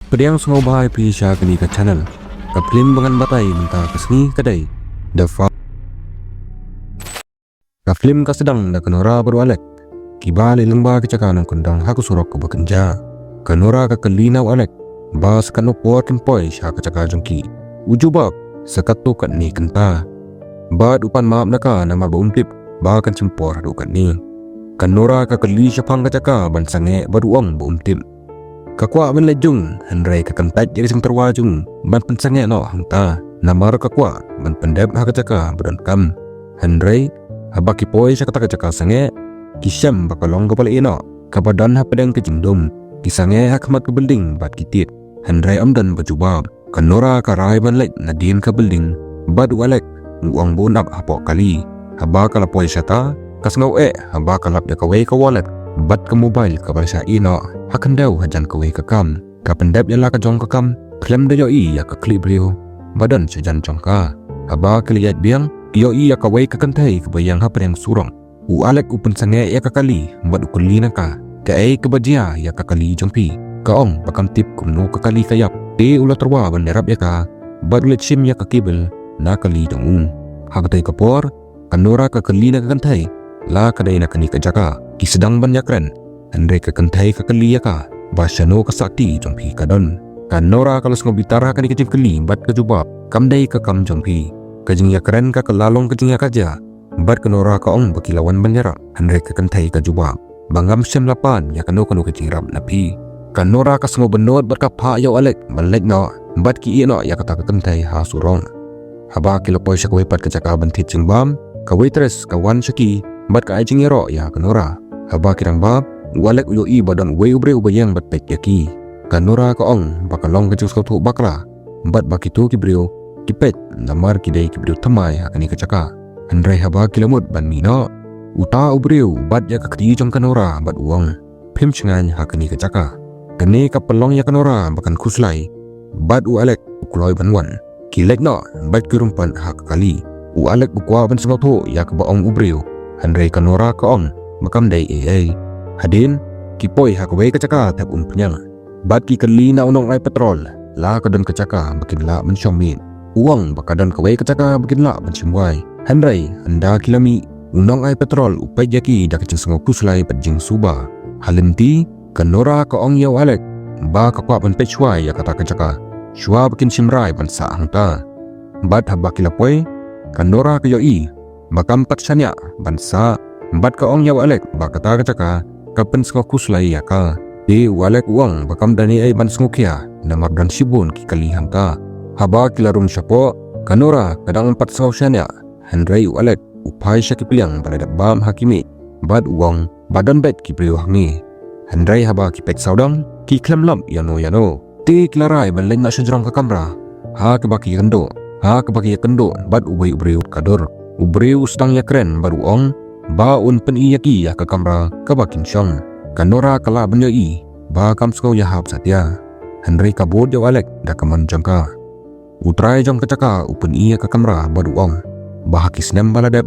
Pediang sengau bahai pisah kini ke channel. Kaplim bangan batai mentah kesni kedai. The fa. Kaflim kasedang da kenora baru alek. Kibali lembah kecakanan kundang haku surok ke bekenja. Kenora ke kelina alek. Bas kanu pot kempoi syah kecaka jengki. Ujubak sekatu kat ni kenta. Bad upan maap naka nama bauntip. Bahkan cempor hadu kat ni. Kenora ke keli syapang kecaka ban sange baruang bauntip. Kakwa ben lejung Henry kekentaj jadi sing terwajung ban pensange no hangta namar kakwa ban pendep ha kacaka badan kam Henry habaki poi sa kata sange kisam bakalong kapal ino kabadan ha pedang kejingdum kisange ha khamat ke building bat kitit Henry amdan bajubab kanora karai ban lek nadin ke building bad walek uang bonap hapo kali haba kala poi sata kasngau haba kalap de kawai ka wallet bat ke mobile ka balsa ino hakan daw hajan kawai ka kam ka pendep yala ka jong ka kam klem da yo ya ka klip rio badan sajan jong ka haba keliyat biang yo ya kawai ka kantai ka bayang ha yang surong u alek upun sange ya ka kali bat ukulina ka ka bajia ya ka kali jong pi ka ong pakam tip kumno ka kali kayap ula terwa ban nerap ya ka bat ulet sim ya ka kibel na kali jong hagtai ka por kanora ka kalina ka kantai la kadai na kani ka jaka ki sedang ban yakren Henry ke kentai ke keli ya ka basyano ke sakti jongpi kadon kanora kalau ngobitara kani kecim keli bat ke jubab kamdai ke kam jongpi kajing yakren ka kelalong kajing yakaja bat kenora ka ong bakilawan banyara Henry ke kentai ke jubab bangam sem lapan ya kanu kajing rap napi kanora ka benot bat ka pha yo alek balek no bat ki ino ya kata ke kentai ha surong haba kilo poi syakwe pat ke jaka bantit jingbam ka waitress ka wan syaki bat ka ajing yero ya kanora haba kirang bab walek uyo badan we ubre ubayang bat pek yaki kanora ka ong bakalong kajus kau tu bakla bat bakitu kibrio kipet namar kidai kibrio tamai akani kacaka Henry haba kilamut ban mino uta ubreu bat ya kakti jong kanora bat uang pim cengan hakani kacaka kene ka pelong ya kanora bakan kuslai bat u alek ukuloi banwan kilek no bat kurumpan hak kali u alek bukwa ban sengau tu ya ka baong ubreu Henry kanora ka ong makam dai hadin kipoi hakwe kacaka tap penyang bat ki kali na unong ai petrol la kadon kacaka bakin la mensyomin uang bakadon kawe kacaka bakin la mensimwai Henry anda kilami unong ai petrol upai jaki dak cengsengo kuslai pajing suba halenti kanora ka ong yaw alek ba ka kwa ban pechwai ya kata kacaka shwa bakin simrai ban sa hangta bat habakila poi kanora ka yoi bakam patsanya bansa bat ka ong yaw alek ba kata kacaka kapan sengau kuslai ya ka di walek uang bakam dani ai ban sengukia namar dan sibun ki kali hangka haba kilarum syapo kanora kadang 4 sengau syanya Henry walek upai syakipiliang pada bam hakimi bad uang badan bet ki priu hangi Henry haba ki pek saudang ki klemlam yano ti kilarai ban lain na syajrang ka kamera ha ke baki kendo bad ubai ubriu kador ubriu sedang ya keren baru ong ba un pen iyaki ya ka kamera ka bakin syong kanora kala banyo ba kam skau ya hap satya Henry kabod ya walek da kaman jangka utrai jong kacaka upen iya ka kamera baru ong ba hakis nem baladep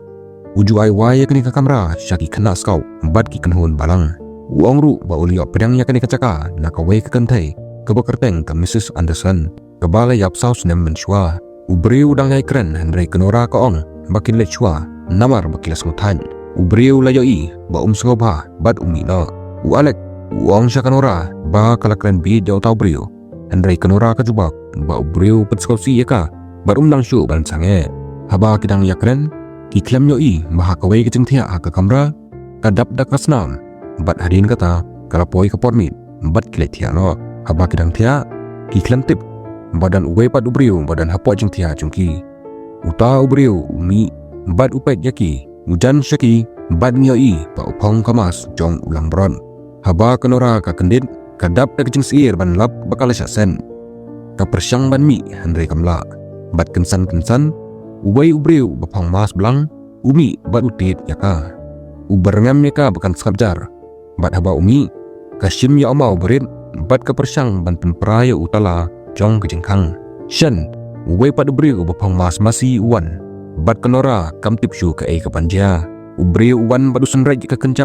uju ai wai kini ka kamera syaki kena skau bat ki kenhun balang uong ru ba uliok pedang ya kini kacaka na ka wei ka kantai ka bakerteng ka Mrs. Anderson ka bala yap saus nem menshwa ubri udang yai keren Henry kanora ka ong bakin lechwa namar bakilas ngutan ubriu layoi ba sengau ba bat umino u alek uang sya kanora ba kalakren bi jauh tau briu Henry kanora ka jubak ba ubriu pet skau si yaka bat nang syu ban sange haba kidang yakren ki klem yoi ba hakawai kecing thia ka kamera kadap dak kasnam bat hadin kata kalapoi ka pormit bat kile thia no haba kidang thia ki klem tip badan uwe pat ubriu badan hapo jing thia jungki uta ubriu umi bat upet yaki ujan syaki bad nyoi pa upong kamas jong ulang bron haba kanora ka kendit kadap da kecing siir ban lap bakal syasen ka persyang ban mi Henry kamla bad kensan ubai ubriu bapong mas belang umi bad utit yaka uberngam yaka bakan skabjar bad haba umi kasyim ya omau berit bad ka persyang ban penpraya utala jong kejengkang syen ubai pad ubriu bapong mas masi uwan bat kanora kam tipsyu ka panja ubri uwan bad usenret ka kenca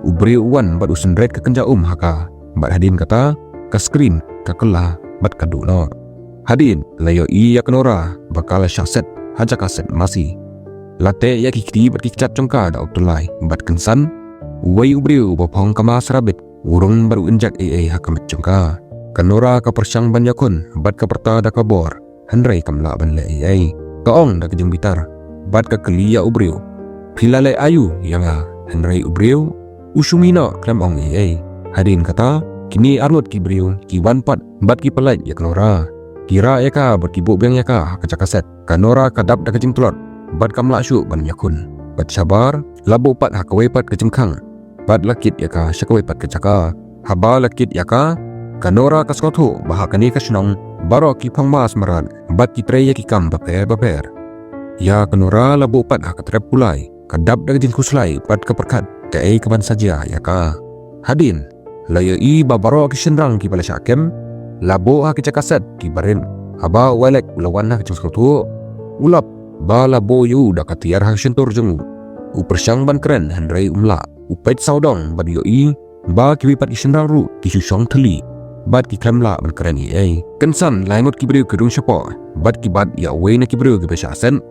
ubri uwan bad usenret ka kenca haka bat hadin kata ka screen kakela bat kadu no. Hadin layo iya Kenora bakal syaset haja kaset masih. Late ya kikti bat kicat congka da utulai bat kensan. Wai ubriu bopong kama serabit urung baru injak hakamet congka. Kenora ka persyang banyakun bat ka perta da kabor. Handrai kamla ban le kaong da kejeng bitar bat ka kelia ubriu. Pilale ayu yang Handrai ubriu usumina klam ong Hadin kata kini arlut ki briu ki wanpat bat ki pelait ya Kenora. Kira ya ka bat ki bobeng ya ka kacakaset. Kenora kadap da kejeng telot bat kamla syuk ban yakun. Bat sabar labu pat hakawai pat kejengkang. Bat lakit ya ka syakawai pat kecaka. Haba lakit ya ka Kenora kaskotu bahakani kasenong baro ki pangmas maran bat ki trey ya ki kam baper. Ya Kenora labu pat hakatrep pulai kadap da kejeng kuslai bat keperkat ke kaban saja ya ka. Hadin layo babaro ki senrang ki pala syakem labo ha kecakaset ki barin haba walek ulawan ha keceng skotu ulap ba labo yu da katiar ha sentur jeng upersyang ban keren Handrai umla upet saudong bad ba ki wipat ki senrang ru ki susong teli bat ki kremla ban keren kensan lainut ki briu kedung syapo bat ki bat ya we na ki briu ki besyasen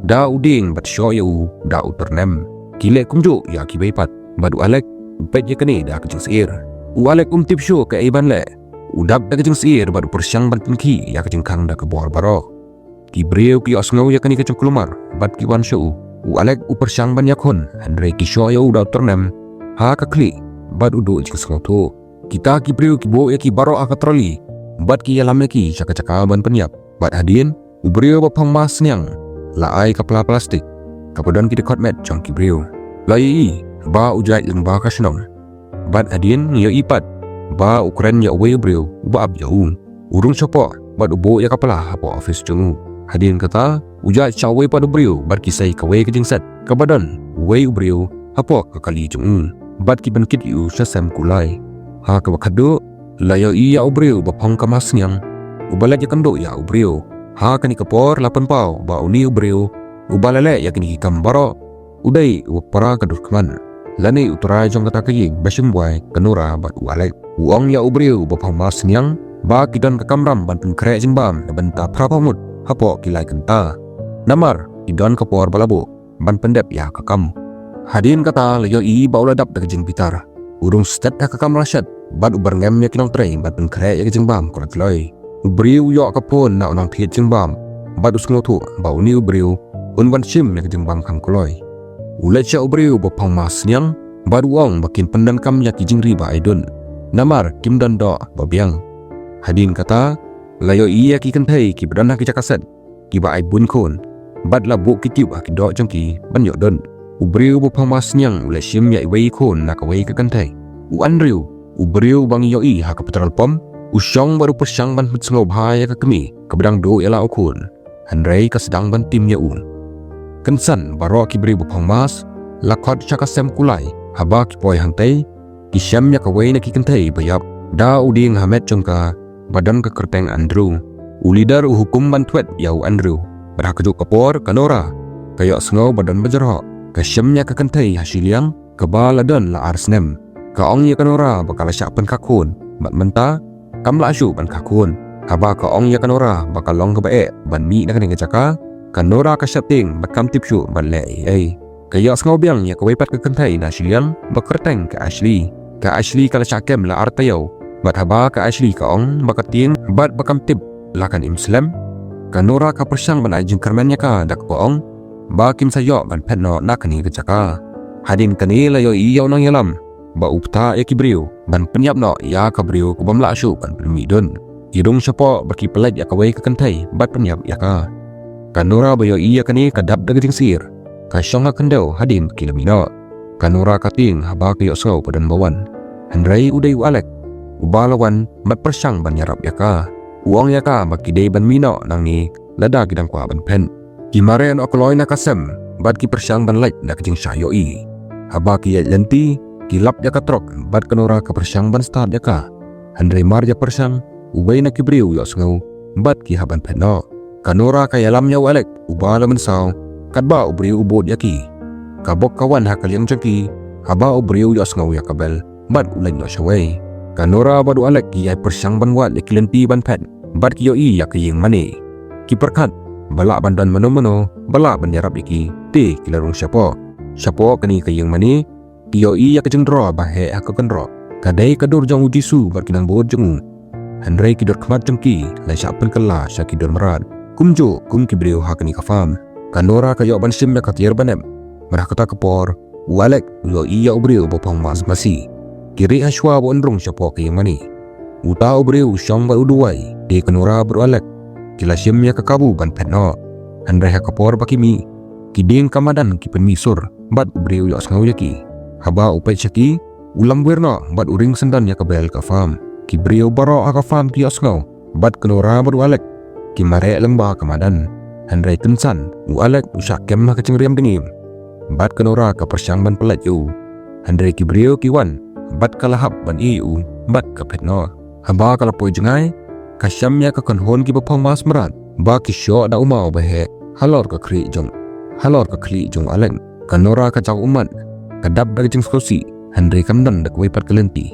da uding bat syo yu da uternem kile kumju ya ki bepat badu alek upet ya kene da keceng seir Walek tip syo ke iban le udap da kejeng sir badu persyang ban pinki ya kejeng kang da kebor barok ki breu ki osngau ya kani kejeng kulumar bat ki wan syo walek persyang ban yakon Handrai ki syo ya uda ternem ha ka kli bat udu jeng sngau tu kita ki breu ki bo ya ki barok akatroli bat ki yalam ki caka ban penyap bat hadin breu bapang mas nyang laai kapla plastik kapodan ki dekot met jong ki breu lai ba ujai leng ba kasenong bat hadin ya ipat ba ukuran ya away breu ba ab jauh urung sopo bat ubo ya kapala hapo office jungu hadin kata uja chawai pada breu bat kisai kawai kejeng set kabadan way breu hapo kakali jungu bat ki bankit yu sasam kulai ha ka bakado layo iya breu ba pong kamas nyang ubalat ya kando ya breu ha kani kapor 8 pau ba uni breu ubalale ya kini kambaro udai upara kadur keman lani uturai jong kata kaying basyeng buai Kenora bat walek uang ya ubriu bapang mas nyang ba kidan kakamram ban pengkrek jengbam na benta prapamut hapo kilai kenta namar kidan kapor balabo ban pendep ya kakam hadin kata layo ba uladap da kejeng pitar urung stet da kakam rasyat bat ubar ngem ya kinong trey ban pengkrek ya jengbam kurat loy ubriu yo kapon na unang tiet jengbam bat usngotu ba uni ubriu unban sim ya jengbam kang kuloy ulat sya ubriu bapang mas nyang baruang makin pendan kam ya kijing riba aidun namar kim dan do babiang hadin kata layo iya ki kentai ki bedana ki cakaset ki ba ai bun kon bad la bu ki tiu ki do jong ki ban yo don ubriu bapang mas nyang ulat sim ya wei kon na ka wei ka kentai andriu ubriu bang yo ha ka petrol pom usyong baru persyang ban petsngau bahaya ka kemi ka bedang do ela okun Handrai ka sedang ban tim ya kensan baro ki beri bupang mas lakot cakasem kulai haba ki poi hantai ki syam ya kawai na ki kentai bayap da uding hamet jongka badan ke kerteng Andrew ulidar hukum bantuet yau Andrew berhak kejuk kapor Kenora kayak sengau badan bajarok ke syam ya ke kentai hasiliang ke baladan la arsnem ka ong ya Kenora bakal syapan kakun bat menta kam la asyu ban kakun haba ka ong ya Kenora bakal long ke bae ban mi na kene caka Kenora ka syapting bakam tipsyu ban le kaya sengau biang ya kawai pat ke kentai na siliang bakerteng ke Ashley kala syakem la artayau bat haba ke Ashley ka ong bakating bat bakam tip lakan imslam Kenora ka persyang ban ajing kermennya ka dak ko ong ba kim sayo ban petno nakani ke caka hadin kani layo iyau nang yalam ba upta ya kibriu ban penyap no ya kabriu ku bamla asyu ban permidun idung syapo baki pelat ya kawai ke kentai bat penyap ya ka Kenora bayo iya kani kadap dagiting sir kasyong ha kendau hadin kilamino Kenora kating haba kayo saw padan bawan Handrai uday walek ubalawan mat persyang ban yarap ya ka uang ya ka bakidai ban mino nang ni lada gidang kwa ban pen kimare no akoloy na kasem bat ki persyang ban lait na kajing syayo haba ki lenti kilap ya katrok bat Kenora ka persyang ban start ya ka Handrai mar ya persyang ubay na kibriu yo sngau bat ki haban pen no Kenora kaya lamnya walek ubala mensaw kadba ubriu ubod yaki kabok kawan hakal yang jaki haba ubriu yos ngau ya kabel bat ulay no syaway Kanora badu alek ki ai persyang ban wat le kilenti ban pen. Bat ki yo i ya ki ying mani. Ki perkat balak bandan mano-mano balak ban yarap iki te kilarung syapo. Syapo kani ki ying mani ki yo i ya ki jengdro bahe ha ka kendro. Kadai kadur jang uji su bat kinang bod jeng. Handrai ki dor kmat jengki lai syapel kala syaki dor merad. Kumjo kum ki brio ha kani ka fam. Kanora ka yo ban sim ya ka tier banem. Merah kata kepor walek yo i ya ubrio bopang mas masi. Kiri aswa bo ndrung syapo ki ying mani. Uta ubrio syang ba uduai de Kanora berwalek kila syemya ka kabu ban penno. Handrai ha kapor bakimi kiding kamadan ki penmisur bat ubrio yo sangau yaki. Haba upai syaki ulam werno bat uring sendan ya kabel ka fam. Ki brio baro ka fam ki osngau bat Kanora berwalek ki mare lembah kamadan. Handrai tensan walek usyak kem ka cengriam dengim bat Kanora ka persyang ban pelat yu. Handrai ki brio ki wan bat kalahap ban iu bat ka petno. Haba kalapoi jengai kasyamnya ka kanhon ki bapang mas merat ba ki syo da umau bahe halor ka kri jong aleng. Kanora ka caw umat kadap da jeng skosi. Handrai kamdan da kwai pat kelenti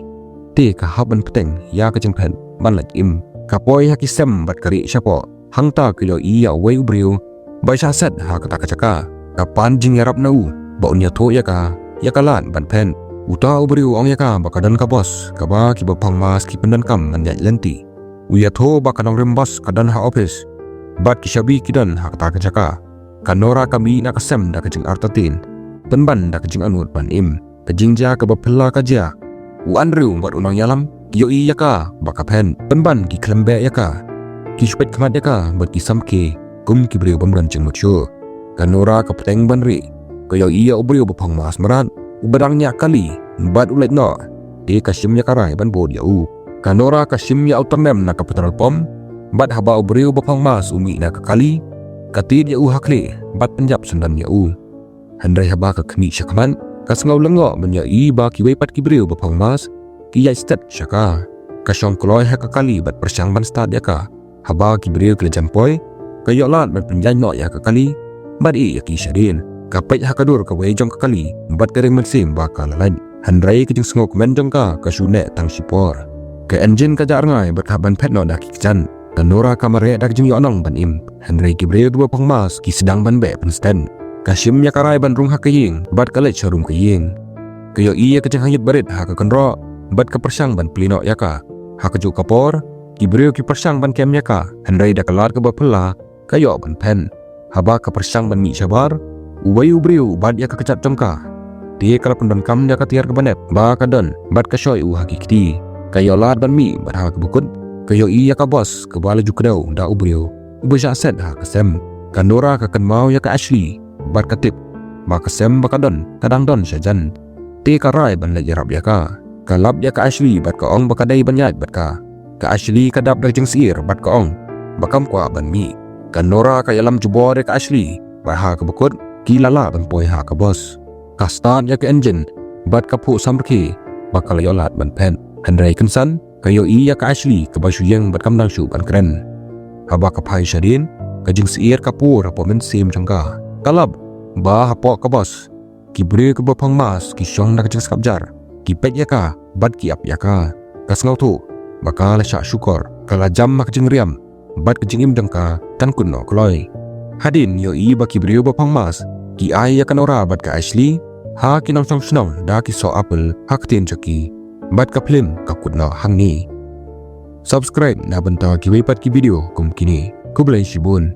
te ka haban peteng ya ka jeng pen ban lak im kapoi ha ki sem bat kari syapo hangta kilo iya wei ubrio ba sya set ha ka ta ka caka kapan jing yarap nau ba unya tho ya ka lan ban pen uta ubrio ong ya ka ba kadan ka bos ka ba ki bapang mas ki pendan kam man ya lenti uya tho ba kadang rembas kadan ha office bat ki syabi kidan ha ka ta ka caka. Kanora kami na kasem da ka jing artatin penban da ka jing anut ban im kajing ja ka bapela ka ja uan riu bat unang yalam ki yo i ya ka ba ka pen penban ki klembe ya ka ki syupet kmat ya ka bat ki samke kum ki brio bamran jeng mucho. Kanora ka peteng ban ri ka yo i ya ubrio bapang mas merat ubadangnya kali bat ulet no de ka syim ya karai ban bod ya u. Kanora ka syim ya uternem na ka petrol pom bat haba ubrio bapang mas umi na ka kali katid ya u hakle bat penjap sendan ya u. Handrai haba ka kni syakman kasngau lengo benya i ba ki wepat ki brio bapang mas ki ya stat syaka kasyong kloy ha ka kali bat persyang ban start ya ka haba ki brio kle jampoi ka yo lat ban penjan no ya ka kali bat i ya ki syadin kapet ha kadur ka wei jong ka kali bat kering mersim ba ka lalan. Handrai ki jing sngok men jong ka syune tang sipor ka engine ka jar ngai bat ban pet no da ki jan. Kanora kamare dak jing yo anong ban im. Handrai ki brio dua pang mas ki sedang ban be pen stand kasyim ya karai ban rung ha ka ying bat kalet sharum ka ying ka yo iya ka jeng hanyut barit ha ka kenro bat ka persyang ban plino ya ka ha ka ju kapor ki brio ki persyang ban kem ya ka. Handrai da kalat ka bapela ka yo ban pen haba ka persyang ban mi syabar ubai ubrio bat ya ka kecat jong ka de kala pendan kam ya ka tiar ka banet ba ka don bat ka shoy u hakikti ka yo lat ban mi bat ha ka bukut ka yo iya ka bos ka bala ju kedau da ubrio ubasya set ha ka sem. Kanora ka kan mau ya ka Ashley bat katip ba kasem ba kadon kadang don syajan te karai ban la jarab ya ka kalap ya ka Ashley bat ka ong ba kadai ban yat bat ka Ashley kadap da jeng sir bat ka ong bakam kwa ban mi. Kanora ka yalam jubor ya ka Ashley ba ha ka bukut kilala ban poi ha ka bos ka start ya ka engine bat ka pu samrki ba ka yolat ban pen. Handrai kensan ka yo i ya ka Ashley ka ba syuyeng bat kam dang syu ban kren haba ka pai syadin ka jeng sir ka pu ra po men sim jangka kalab ba hapo ka bos ki brio ka bapang mas ki syong na ka jeng skapjar ki pet ya ka bat ki ap ya ka kasngau tu bakal syak syukur kala jam mak jeng riam bat ka jeng im dang ka tan kun no kloy. Hadin yo i ba ki brio bapang mas ki ai ya Kanora bat ka Ashley ha ki nong song snong da ki so apple hak tin chaki bat ka film ka kut no hang ni. Subscribe na banta ki wepat ki video kum kini kublai shibun.